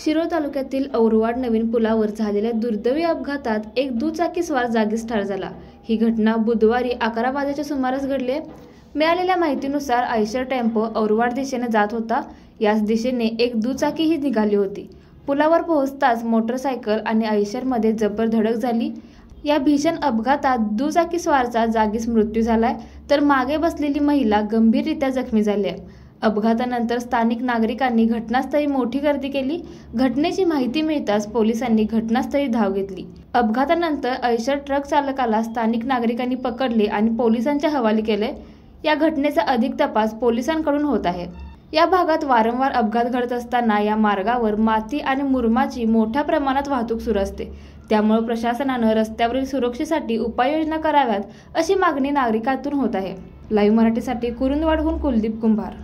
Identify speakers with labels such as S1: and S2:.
S1: शिरोळ तालुक्यातील औरवाड नवीन पुलावर झालेल्या दुर्दैवी अपघातात एक दुचाकीस्वार जागीच ठार झाला। ही घटना बुधवारी 11 वाजेच्या सुमारास घडली। मिळालेल्या माहितीनुसार आयशर टेम्पो औरवाड दिशेने जात होता। याच दिशेने एक दुचाकीही निघाली होती। पुलावर पोहोचताच मोटरसायकल आणि आयशरमध्ये जबर धडक झाली। या भीषण अपघातात दुचाकीस्वाराचा जागीच मृत्यू झालाय, तर मागे बसलेली महिला गंभीररित्या जखमी झाली आहे। अपघातानंतर स्थानिक नागरिकांनी घटनास्थळी मोठी गर्दी केली। घटनेची माहिती मिळताच पोलिसांनी घटनास्थळी धाव घेतली। अपघातानंतर आयशर ट्रक चालकाला स्थानिक नागरिकांनी पकडले आणि पोलिसांच्या हवाली केले। या घटनेचा अधिक तपास पोलिसांकडून होत आहे। या भागात वारंवार अपघात घडत असताना या मार्गावर माती आणि मुरुमाची मोठ्या प्रमाणात वाहतूक सुरू असते। त्यामुळे प्रशासनाने रस्त्यावरील सुरक्षेसाठी उपाययोजना कराव्यात, अशी मागणी नागरिकांतून होत आहे। लाईव्ह मराठीसाठी कुरुंदवाडहून कुलदीप कुंभार।